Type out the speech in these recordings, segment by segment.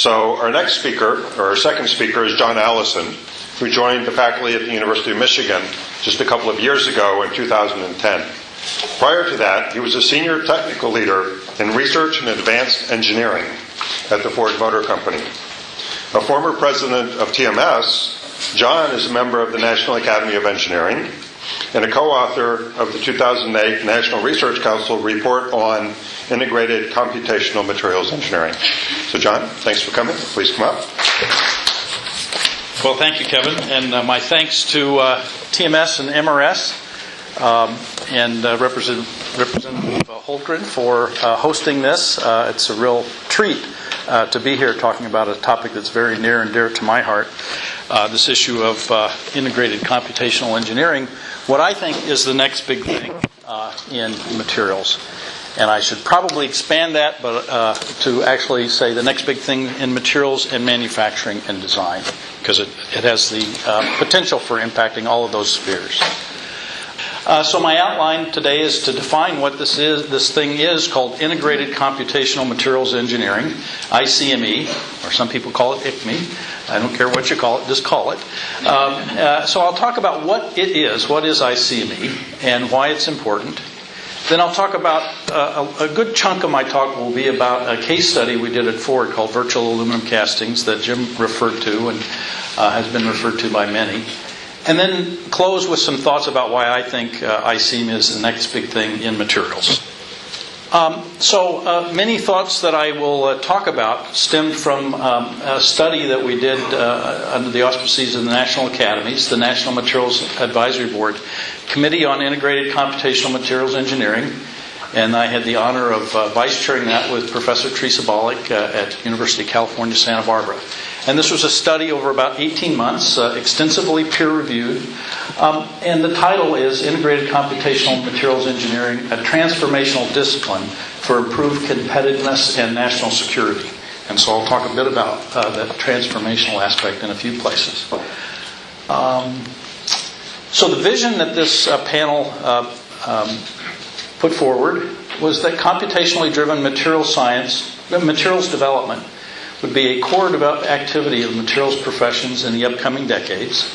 So our next speaker, or our second speaker, is John Allison, who joined the faculty at the University of Michigan just a couple of years ago in 2010. Prior to that, he was a senior technical leader in research and advanced engineering at the Ford Motor Company. A former president of TMS, John is a member of the National Academy of Engineering and a co-author of the 2008 National Research Council report on integrated computational materials engineering. So John, thanks for coming. Please come up. Well, thank you, Kevin, and my thanks to TMS and MRS and Representative Holtgren for hosting this. It's a real treat to be here talking about a topic that's very near and dear to my heart, this issue of integrated computational engineering, what I think is the next big thing in materials. And I should probably expand that but to actually say the next big thing in materials and manufacturing and design, because it has the potential for impacting all of those spheres. So my outline today is to define what this thing is called Integrated Computational Materials Engineering, ICME, or some people call it ICME. I don't care what you call it, just call it. So I'll talk about what it is, what is ICME, and why it's important. Then I'll talk about, a good chunk of my talk will be about a case study we did at Ford called Virtual Aluminum Castings that Jim referred to and has been referred to by many. And then close with some thoughts about why I think ICME is the next big thing in materials. So many thoughts that I will talk about stemmed from a study that we did under the auspices of the National Academies, the National Materials Advisory Board Committee on Integrated Computational Materials Engineering, and I had the honor of vice chairing that with Professor Teresa Bollick at University of California, Santa Barbara. And this was a study over about 18 months, extensively peer-reviewed. And the title is Integrated Computational Materials Engineering, a Transformational Discipline for Improved Competitiveness and National Security. And so I'll talk a bit about that transformational aspect in a few places. So the vision that this panel put forward was that computationally driven materials development would be a core activity of materials professions in the upcoming decades,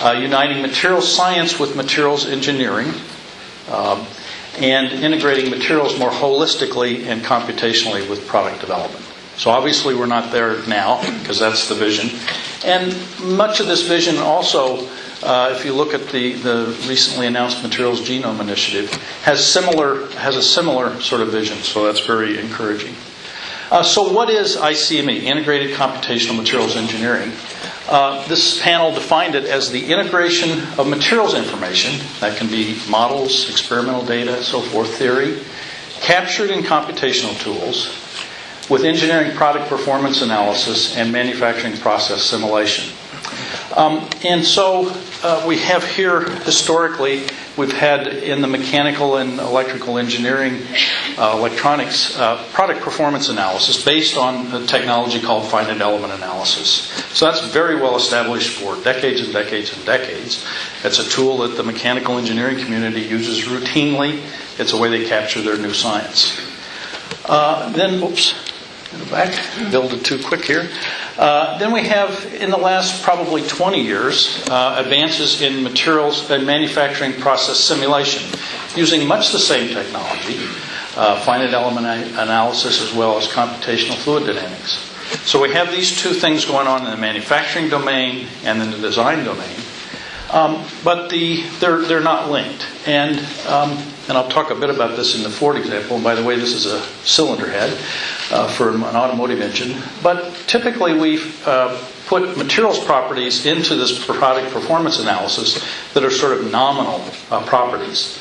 uniting materials science with materials engineering, and integrating materials more holistically and computationally with product development. So obviously we're not there now, because that's the vision. And much of this vision also, if you look at the recently announced Materials Genome Initiative, has a similar sort of vision, so that's very encouraging. So what is ICME, Integrated Computational Materials Engineering? This panel defined it as the integration of materials information, that can be models, experimental data, so forth, theory, captured in computational tools, with engineering product performance analysis and manufacturing process simulation. And so we have here, historically, we've had in the mechanical and electrical engineering, electronics, product performance analysis based on a technology called finite element analysis. So that's very well established for decades and decades and decades. It's a tool that the mechanical engineering community uses routinely. It's a way they capture their new science. Then, go back, build it too quick here. Then we have, in the last probably 20 years, advances in materials and manufacturing process simulation, using much the same technology, finite element analysis as well as computational fluid dynamics. So we have these two things going on in the manufacturing domain and in the design domain, but they're not linked. And I'll talk a bit about this in the Ford example. And by the way, this is a cylinder head for an automotive engine. But typically we've put materials properties into this product performance analysis that are sort of nominal properties.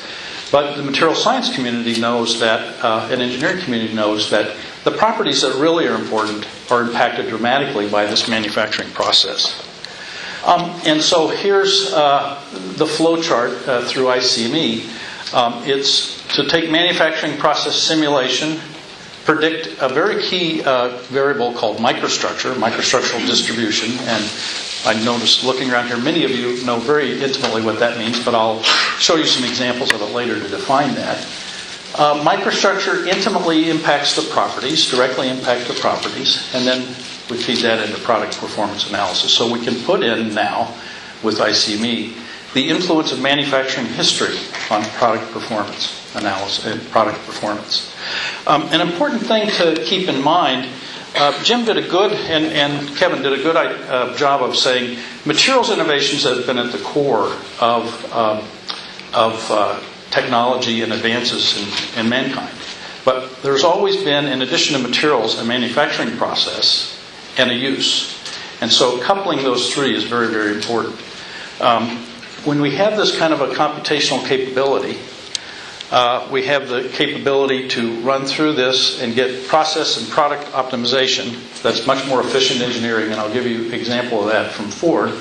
But the material science community knows that, and engineering community knows that the properties that really are important are impacted dramatically by this manufacturing process. And so here's the flow chart through ICME. It's to take manufacturing process simulation, predict a very key variable called microstructural distribution. And I noticed looking around here, many of you know very intimately what that means, but I'll show you some examples of it later to define that. Microstructure intimately impacts the properties, directly impact the properties, and then we feed that into product performance analysis. So we can put in now, with ICME, the influence of manufacturing history on product performance analysis and product performance. An important thing to keep in mind, Jim did a good, and Kevin did a good job of saying materials innovations have been at the core of technology and advances in mankind. But there's always been, in addition to materials, a manufacturing process and a use. And so coupling those three is very, very important. When we have this kind of a computational capability, we have the capability to run through this and get process and product optimization. That's much more efficient engineering, and I'll give you an example of that from Ford.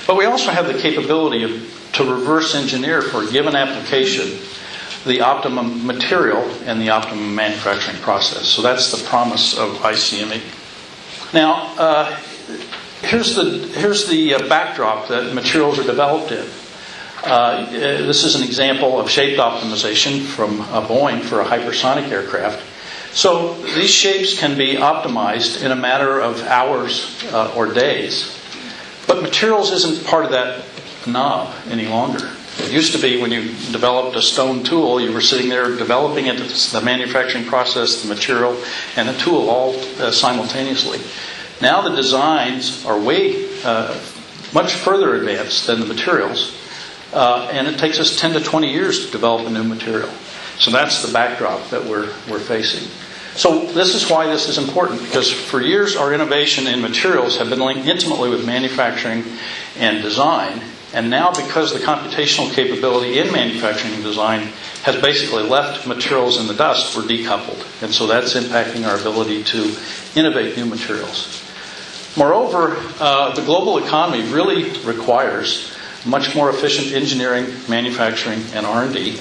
But we also have the capability to reverse engineer for a given application the optimum material and the optimum manufacturing process. So that's the promise of ICME. Now, here's the backdrop that materials are developed in. This is an example of shape optimization from Boeing for a hypersonic aircraft. So these shapes can be optimized in a matter of hours or days. But materials isn't part of that knob any longer. It used to be when you developed a stone tool, you were sitting there developing it, the manufacturing process, the material, and the tool all simultaneously. Now the designs are way much further advanced than the materials, and it takes us 10 to 20 years to develop a new material. So that's the backdrop that we're facing. So this is why this is important, because for years our innovation in materials have been linked intimately with manufacturing and design. And now, because the computational capability in manufacturing and design has basically left materials in the dust, we're decoupled. And so that's impacting our ability to innovate new materials. Moreover, the global economy really requires much more efficient engineering, manufacturing, and R&D.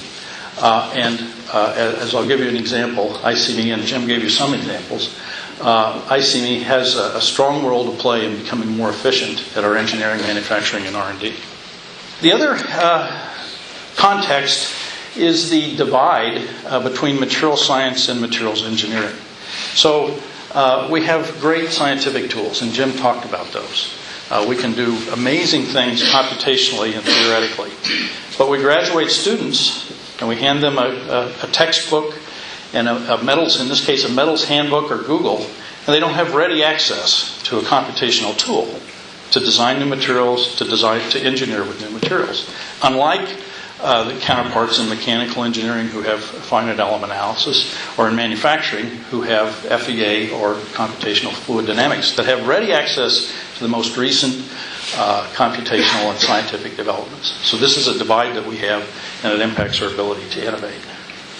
As I'll give you an example, ICME, and Jim gave you some examples, ICME has a strong role to play in becoming more efficient at our engineering, manufacturing, and R&D. The other context is the divide between material science and materials engineering. So we have great scientific tools, and Jim talked about those. We can do amazing things computationally and theoretically. But we graduate students, and we hand them a textbook and a metals, in this case a metals handbook or Google, and they don't have ready access to a computational tool to design new materials, to engineer with new materials. Unlike the counterparts in mechanical engineering who have finite element analysis, or in manufacturing who have FEA or computational fluid dynamics that have ready access to the most recent computational and scientific developments. So this is a divide that we have, and it impacts our ability to innovate.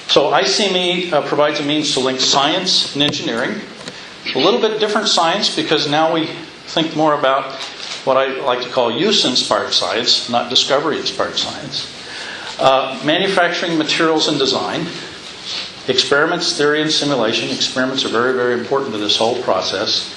So ICME provides a means to link science and engineering. A little bit different science, because now we think more about what I like to call use-inspired science, not discovery-inspired science. Manufacturing, materials, and design. Experiments, theory, and simulation. Experiments are very, very important to this whole process.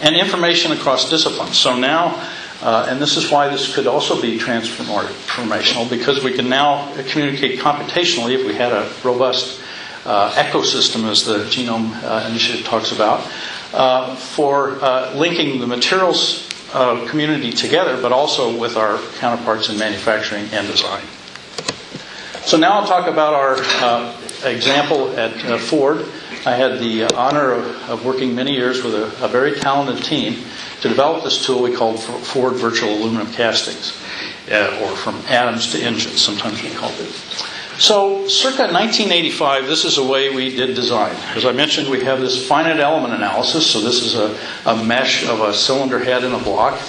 And information across disciplines. So now, and this is why this could also be transformational, because we can now communicate computationally if we had a robust ecosystem, as the Genome Initiative talks about, for linking the materials community together, but also with our counterparts in manufacturing and design. So now I'll talk about our example at Ford. I had the honor of working many years with a very talented team to develop this tool we called Ford Virtual Aluminum Castings, or from atoms to engines, sometimes we called it. So, circa 1985, this is the way we did design. As I mentioned, we have this finite element analysis. So this is a mesh of a cylinder head and a block.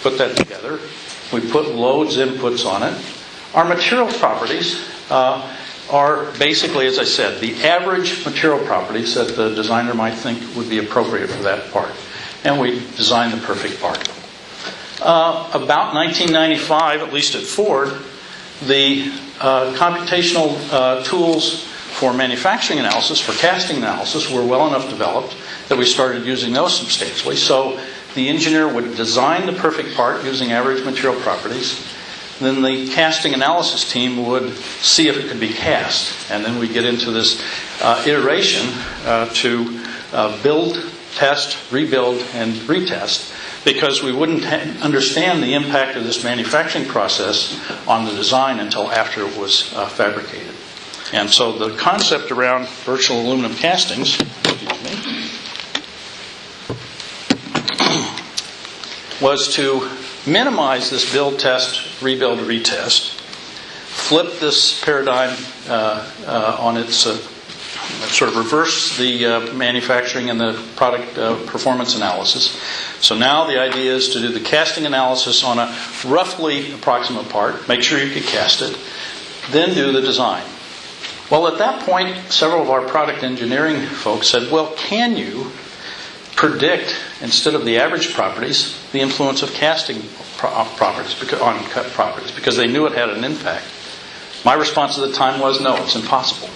Put that together. We put loads inputs on it. Our material properties are basically, as I said, the average material properties that the designer might think would be appropriate for that part. And we design the perfect part. About 1995, at least at Ford, the computational tools for manufacturing analysis, for casting analysis, were well enough developed that we started using those substantially. So the engineer would design the perfect part using average material properties. Then the casting analysis team would see if it could be cast. And then we get into this iteration to build test, rebuild, and retest, because we wouldn't understand the impact of this manufacturing process on the design until after it was fabricated. And so the concept around virtual aluminum castings, was to minimize this build, test, rebuild, retest, flip this paradigm on its sort of reverse the manufacturing and the product performance analysis. So now the idea is to do the casting analysis on a roughly approximate part, make sure you can cast it, then do the design. Well, at that point, several of our product engineering folks said, well, can you predict, instead of the average properties, the influence of casting properties on cut properties, because they knew it had an impact. My response at the time was, no, it's impossible.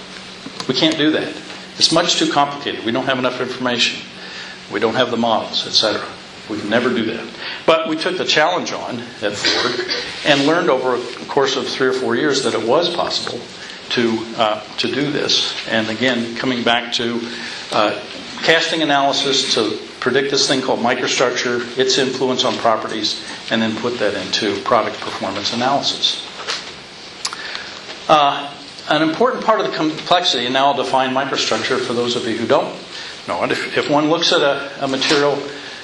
We can't do that. It's much too complicated. We don't have enough information. We don't have the models, etc. We can never do that. But we took the challenge on at Ford and learned over a course of 3 or 4 years that it was possible to do this. And again, coming back to casting analysis to predict this thing called microstructure, its influence on properties, and then put that into product performance analysis. An important part of the complexity, and now I'll define microstructure for those of you who don't know it. If one looks at a material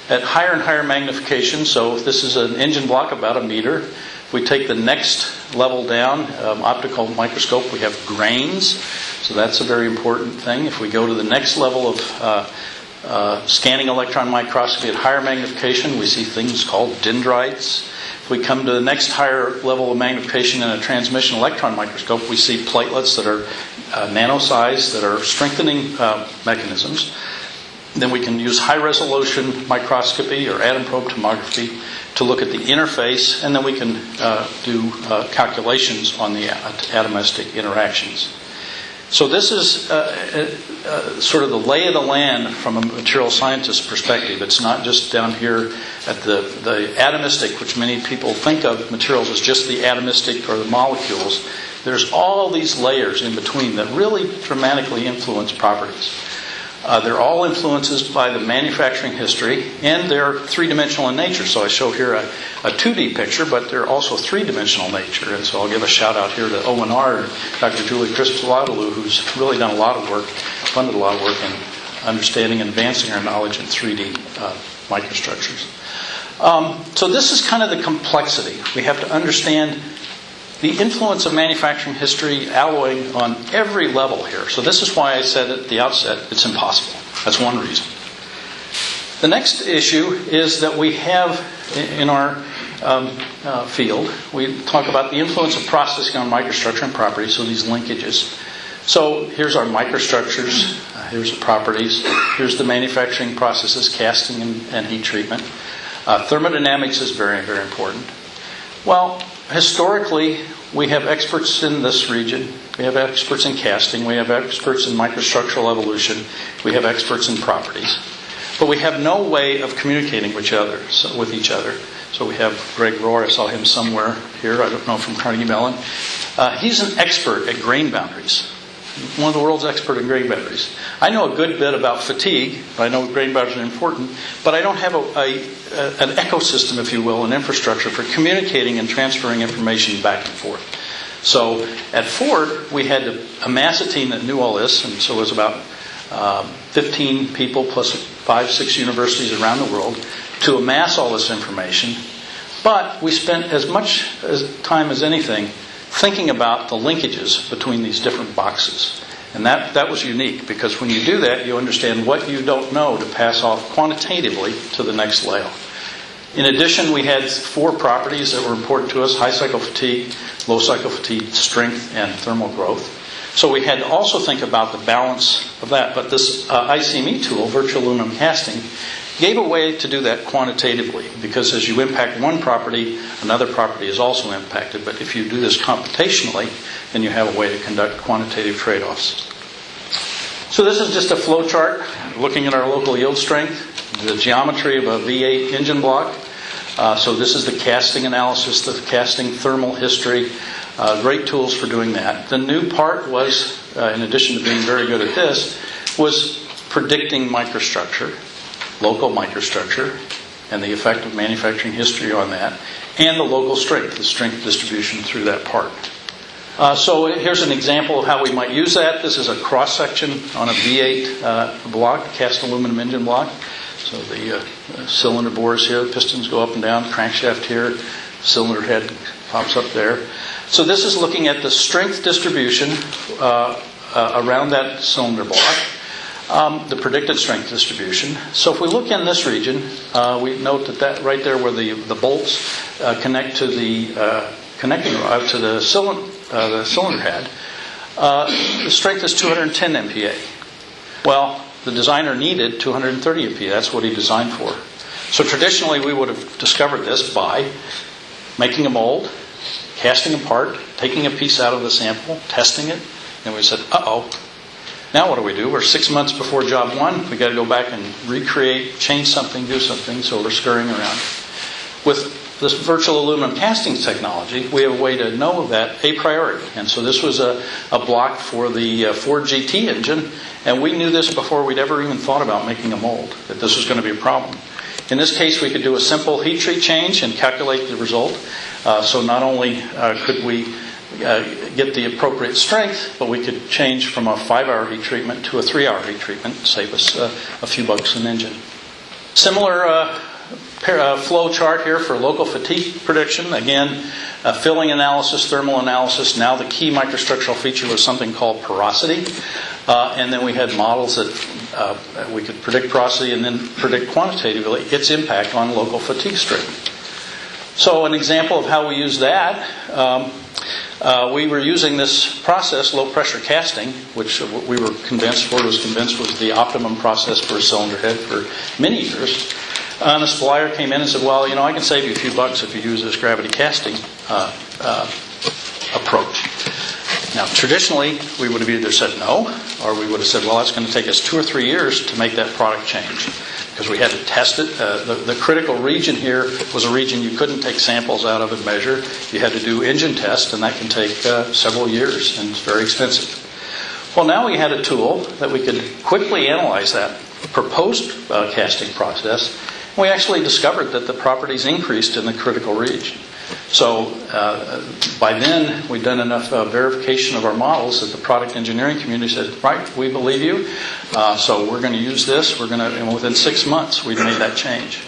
at higher and higher magnification, so if this is an engine block about 1 meter, if we take the next level down, optical microscope, we have grains. So that's a very important thing. If we go to the next level of scanning electron microscopy at higher magnification, we see things called dendrites. If we come to the next higher level of magnification in a transmission electron microscope, we see platelets that are nano-sized, that are strengthening mechanisms. Then we can use high-resolution microscopy or atom probe tomography to look at the interface, and then we can do calculations on the atomistic interactions. So this is sort of the lay of the land from a material scientist's perspective. It's not just down here at the atomistic, which many people think of materials as just the atomistic or the molecules. There's all these layers in between that really dramatically influence properties. They're all influences by the manufacturing history, and they're three-dimensional in nature. So I show here a 2D picture, but they're also three-dimensional nature. And so I'll give a shout-out here to ONR and Dr. Julie Crispolodolu, who's really done a lot of work, funded a lot of work in understanding and advancing our knowledge in 3D microstructures. So this is kind of the complexity. We have to understand the influence of manufacturing history alloying on every level here. So this is why I said at the outset it's impossible. That's one reason. The next issue is that we have in our field, we talk about the influence of processing on microstructure and properties, so these linkages. So here's our microstructures, here's the properties, here's the manufacturing processes, casting and heat treatment. Thermodynamics is very, very important. Well, historically, we have experts in this region. We have experts in casting. We have experts in microstructural evolution. We have experts in properties. But we have no way of communicating with each other. So we have Greg Rohr. I saw him somewhere here. I don't know, from Carnegie Mellon. He's an expert at grain boundaries. One of the world's expert in grain boundaries. I know a good bit about fatigue. I know grain boundaries are important. But I don't have an ecosystem, if you will, an infrastructure for communicating and transferring information back and forth. So at Ford, we had to amass a team that knew all this. And so it was about 15 people plus 5-6 universities around the world to amass all this information. But we spent as much time as anything thinking about the linkages between these different boxes. And that was unique, because when you do that, you understand what you don't know to pass off quantitatively to the next layer. In addition, we had 4 properties that were important to us: high cycle fatigue, low cycle fatigue, strength, and thermal growth. So we had to also think about the balance of that. But this ICME tool, virtual aluminum casting, gave a way to do that quantitatively, because as you impact one property, another property is also impacted. But if you do this computationally, then you have a way to conduct quantitative trade-offs. So this is just a flow chart looking at our local yield strength, the geometry of a V8 engine block. So this is the casting analysis, the casting thermal history. Great tools for doing that. The new part was, in addition to being very good at this, was predicting microstructure. local microstructure and the effect of manufacturing history on that, and the local strength, the strength distribution through that part. So here's an example of how we might use that. This is a cross-section on a V8 block, cast aluminum engine block. So the cylinder bores here, the pistons go up and down, crankshaft here, cylinder head pops up there. So this is looking at the strength distribution around that cylinder block, the predicted strength distribution. So if we look in this region, we note that right there where the bolts connect to the connecting rod to the cylinder head, the strength is 210 MPa. Well, the designer needed 230 MPa. That's what he designed for. So traditionally, we would have discovered this by making a mold, casting a part, taking a piece out of the sample, testing it, and we said, uh-oh, now what do? We're 6 months before job one. We've got to go back and recreate, change something, do something, so we're scurrying around. With this virtual aluminum casting technology, we have a way to know that a priori. And so this was a block for the Ford GT engine, and we knew this before we'd ever even thought about making a mold, that this was going to be a problem. In this case, we could do a simple heat treat change and calculate the result. So not only could we get the appropriate strength, but we could change from a 5-hour heat treatment to a 3-hour heat treatment, save us a few bucks an engine. Similar flow chart here for local fatigue prediction. Again, filling analysis, thermal analysis. Now the key microstructural feature was something called porosity. And then we had models that we could predict porosity and then predict quantitatively its impact on local fatigue strength. So an example of how we use that, we were using this process, low pressure casting, which Ford was convinced was the optimum process for a cylinder head for many years. And a supplier came in and said, well, I can save you a few bucks if you use this gravity casting approach. Now, traditionally, we would have either said no, or we would have said, well, that's going to take us 2 or 3 years to make that product change, because we had to test it. The critical region here was a region you couldn't take samples out of and measure. You had to do engine tests, and that can take several years, and it's very expensive. Well, now we had a tool that we could quickly analyze that proposed casting process. We actually discovered that the properties increased in the critical region. So by then, we'd done enough verification of our models that the product engineering community said, right, we believe you, so we're going to use this. And within 6 months, we made that change.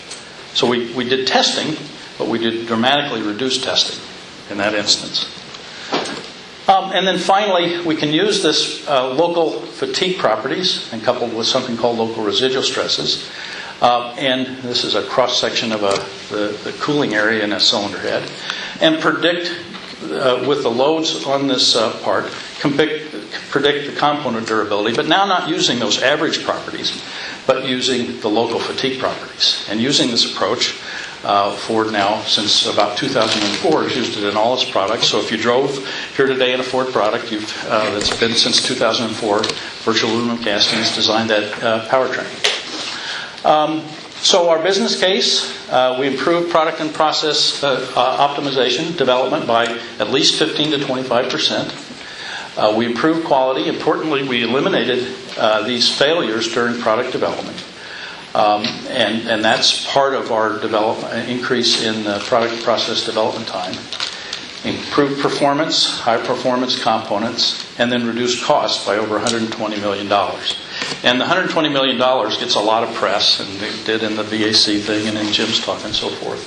So we did testing, but we did dramatically reduce testing in that instance. And then finally, we can use this local fatigue properties and coupled with something called local residual stresses. And this is a cross-section of the cooling area in a cylinder head. And predict, with the loads on this part, predict the component durability, but now not using those average properties, but using the local fatigue properties. And using this approach, Ford now, since about 2004, has used it in all its products. So if you drove here today in a Ford product that's been since 2004, virtual aluminum casting has designed that powertrain. So our business case, we improved product and process optimization development by at least 15 to 25%. We improved quality. Importantly, we eliminated these failures during product development. And that's part of our increase in product and process development time. Improved performance, high performance components, and then reduced costs by over $120 million. And the $120 million gets a lot of press, and they did in the VAC thing and in Jim's talk and so forth.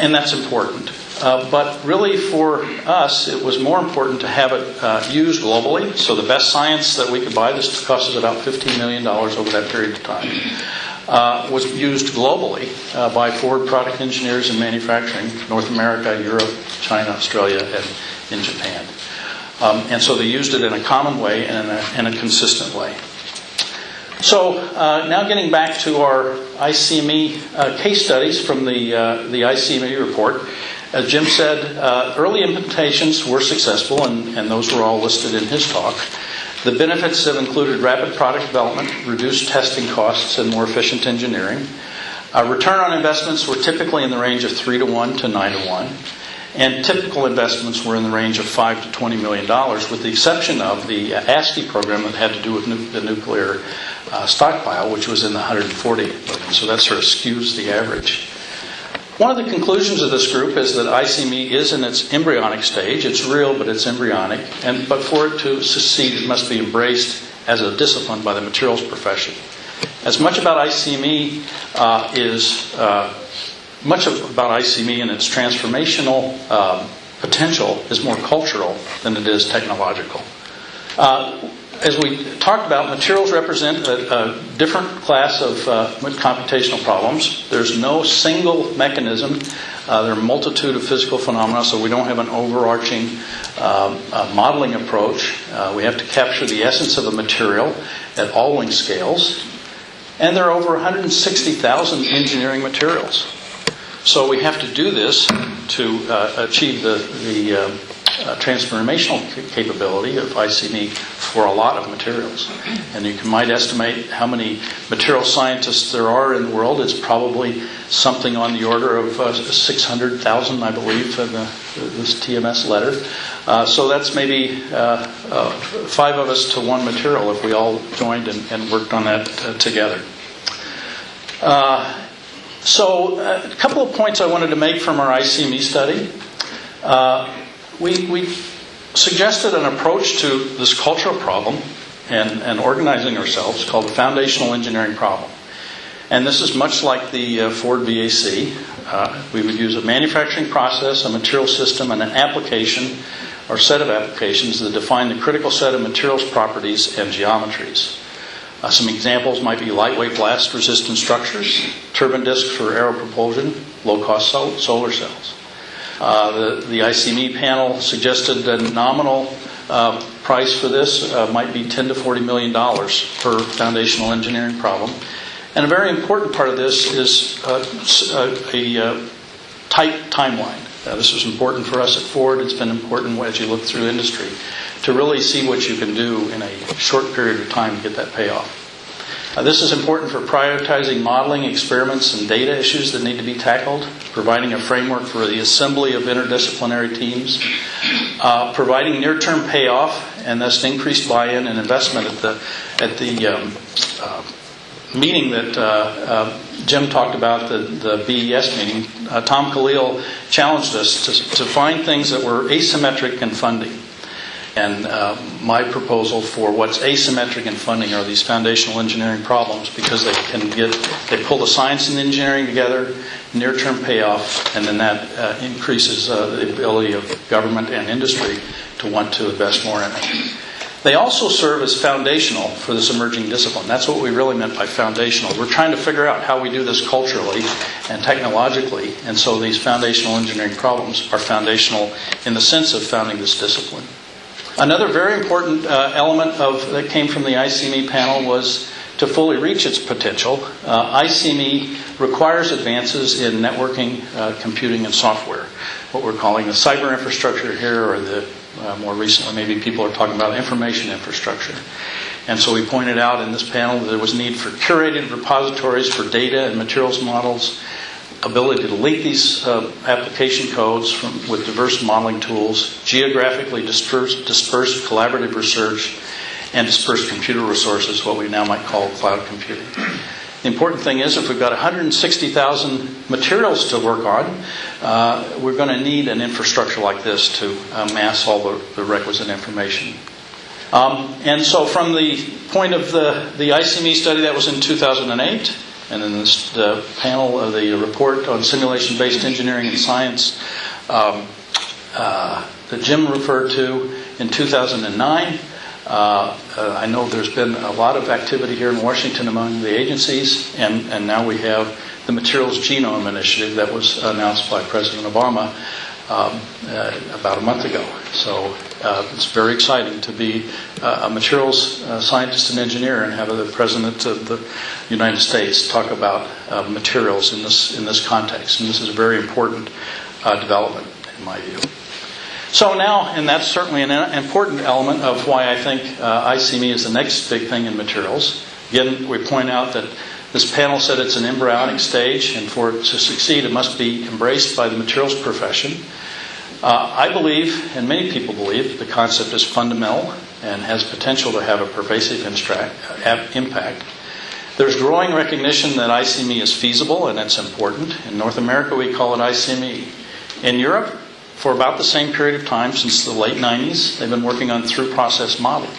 And that's important. But really for us, it was more important to have it used globally. So the best science that we could buy, this cost us about $15 million over that period of time, was used globally by Ford product engineers and manufacturing, North America, Europe, China, Australia, and in Japan. And so they used it in a common way and in a consistent way. So now getting back to our ICME case studies from the ICME report. As Jim said, early implementations were successful, and those were all listed in his talk. The benefits have included rapid product development, reduced testing costs, and more efficient engineering. Return on investments were typically in the range of 3 to 1 to 9 to 1. And typical investments were in the range of $5 to $20 million, with the exception of the ASCII program that had to do with the nuclear stockpile, which was in the 140 million. So that sort of skews the average. One of the conclusions of this group is that ICME is in its embryonic stage. It's real, but it's embryonic. But for it to succeed, it must be embraced as a discipline by the materials profession. As much about ICME and its transformational potential is more cultural than it is technological. As we talked about, materials represent a different class of computational problems. There's no single mechanism. There are a multitude of physical phenomena, so we don't have an overarching modeling approach. We have to capture the essence of a material at all length scales. And there are over 160,000 engineering materials. So we have to do this to achieve the transformational capability of ICME for a lot of materials. And you might estimate how many material scientists there are in the world. It's probably something on the order of 600,000, I believe, in this TMS letter. So that's maybe 5 of us to 1 material if we all joined and worked on that together. So a couple of points I wanted to make from our ICME study. We suggested an approach to this cultural problem and organizing ourselves called the foundational engineering problem. And this is much like the Ford VAC. We would use a manufacturing process, a material system, and an application or set of applications that define the critical set of materials properties and geometries. Some examples might be lightweight blast-resistant structures, turbine discs for aero propulsion, low-cost solar cells. The ICME panel suggested a nominal price for this might be $10 to $40 million per foundational engineering problem. And a very important part of this is a tight timeline. This was important for us at Ford. It's been important as you look through industry to really see what you can do in a short period of time to get that payoff. This is important for prioritizing modeling, experiments, and data issues that need to be tackled, providing a framework for the assembly of interdisciplinary teams, providing near-term payoff, and thus increased buy-in and investment at the meeting that Jim talked about, the BES meeting. Tom Khalil challenged us to find things that were asymmetric in funding. And my proposal for what's asymmetric in funding are these foundational engineering problems, because they pull the science and engineering together, near-term payoff, and then that increases the ability of government and industry to want to invest more in it. They also serve as foundational for this emerging discipline. That's what we really meant by foundational. We're trying to figure out how we do this culturally and technologically, and so these foundational engineering problems are foundational in the sense of founding this discipline. Another very important element that came from the ICME panel was to fully reach its potential. ICME requires advances in networking, computing, and software. What we're calling the cyber infrastructure here, or the more recently maybe people are talking about information infrastructure. And so we pointed out in this panel that there was need for curated repositories for data and materials models, ability to link these application codes with diverse modeling tools, geographically dispersed collaborative research, and dispersed computer resources, what we now might call cloud computing. The important thing is, if we've got 160,000 materials to work on, we're going to need an infrastructure like this to amass all the requisite information. And so from the point of the ICME study, that was in 2008, and then the panel of the report on simulation-based engineering and science that Jim referred to in 2009. I know there's been a lot of activity here in Washington among the agencies, and now we have the Materials Genome Initiative that was announced by President Obama about a month ago. So it's very exciting to be a materials scientist and engineer and have the President of the United States talk about materials in this context. And this is a very important development in my view. So now, and that's certainly an important element of why I think ICME is the next big thing in materials. Again, we point out that this panel said it's an embryonic stage, and for it to succeed, it must be embraced by the materials profession. I believe, and many people believe, the concept is fundamental and has potential to have a pervasive impact. There's growing recognition that ICME is feasible and it's important. In North America, we call it ICME. In Europe, for about the same period of time, since the late 90s, they've been working on through-process modeling,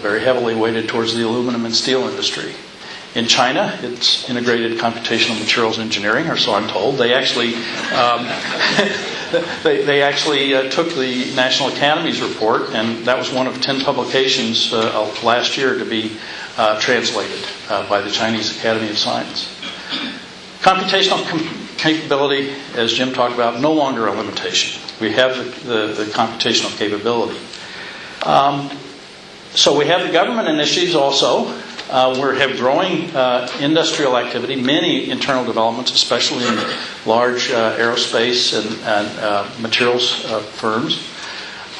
very heavily weighted towards the aluminum and steel industry. In China, it's integrated computational materials engineering, or so I'm told. They actually took the National Academy's report, and that was one of 10 publications last year to be translated by the Chinese Academy of Science. Computational capability, as Jim talked about, no longer a limitation. We have the computational capability. So we have the government initiatives also. We have growing industrial activity, many internal developments, especially in large aerospace and materials firms.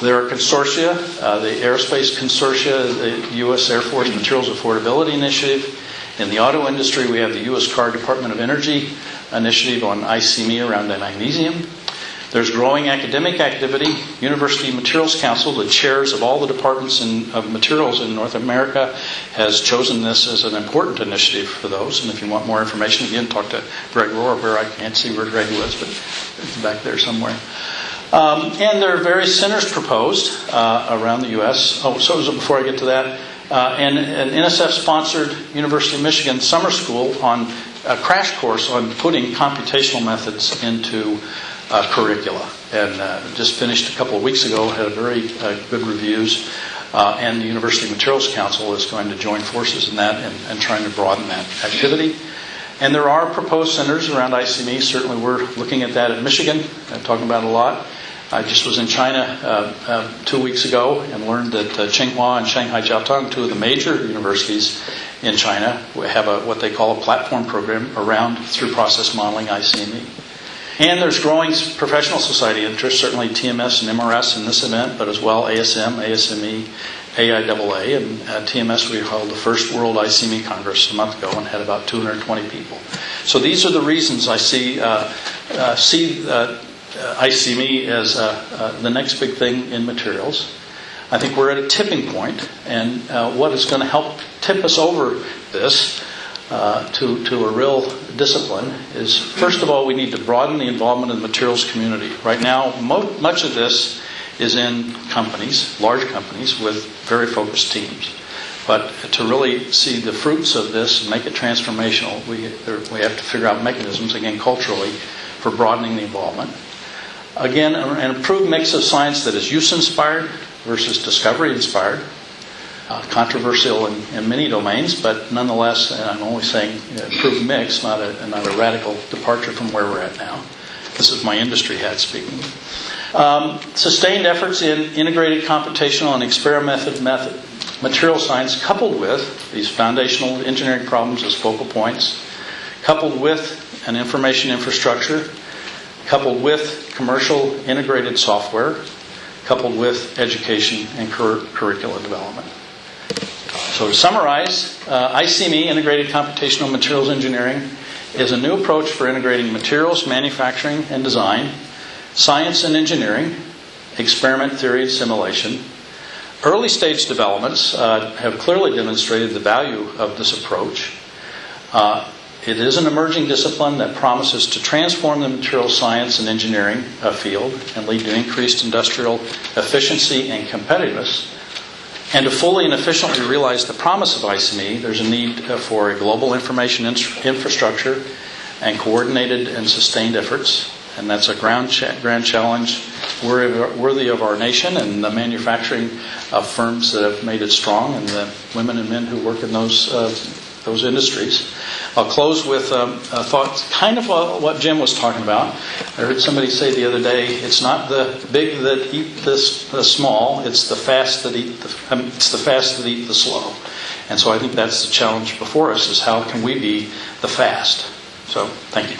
There are consortia, the aerospace consortia, the U.S. Air Force Materials Affordability Initiative. In the auto industry, we have the U.S. Car Department of Energy initiative on ICME around magnesium. There's growing academic activity. University Materials Council, the chairs of all the departments of materials in North America, has chosen this as an important initiative for those. And if you want more information, again, talk to Greg Rohr, where I can't see where Greg was, but it's back there somewhere. And there are various centers proposed around the U.S. Before I get to that, and an NSF-sponsored University of Michigan summer school on a crash course on putting computational methods into curricula, and just finished a couple of weeks ago, had very good reviews, and the University Materials Council is going to join forces in that and trying to broaden that activity. And there are proposed centers around ICME. Certainly we're looking at that at Michigan, talking about it a lot. I just was in China 2 weeks ago and learned that Tsinghua and Shanghai Jiaotong, two of the major universities in China, have what they call a platform program around through-process modeling ICME. And there's growing professional society interest, certainly TMS and MRS in this event, but as well ASM, ASME, AIAA, and TMS we held the first World ICME Congress a month ago and had about 220 people. So these are the reasons I see ICME as the next big thing in materials. I think we're at a tipping point, and what is going to help tip us over this to a real discipline is, first of all, we need to broaden the involvement of the materials community. Right now, much of this is in companies, large companies, with very focused teams. But to really see the fruits of this and make it transformational, we have to figure out mechanisms, again, culturally, for broadening the involvement. Again, an improved mix of science that is use-inspired versus discovery-inspired. Controversial in many domains, but nonetheless, and I'm only saying improved mix, not a radical departure from where we're at now. This is my industry hat speaking. Sustained efforts in integrated computational and experimental material science, coupled with these foundational engineering problems as focal points, coupled with an information infrastructure, coupled with commercial integrated software, coupled with education and curricula development. So to summarize, ICME, Integrated Computational Materials Engineering, is a new approach for integrating materials, manufacturing, and design, science and engineering, experiment theory and simulation. Early stage developments have clearly demonstrated the value of this approach. It is an emerging discipline that promises to transform the materials science and engineering field and lead to increased industrial efficiency and competitiveness. And to fully and efficiently realize the promise of ICME, there's a need for a global information infrastructure and coordinated and sustained efforts. And that's a grand challenge worthy of our nation and the manufacturing firms that have made it strong and the women and men who work in those industries. I'll close with a thought, kind of what Jim was talking about. I heard somebody say the other day, it's not the big that eat the small, it's the fast that eat the slow. And so I think that's the challenge before us: is how can we be the fast? So, thank you.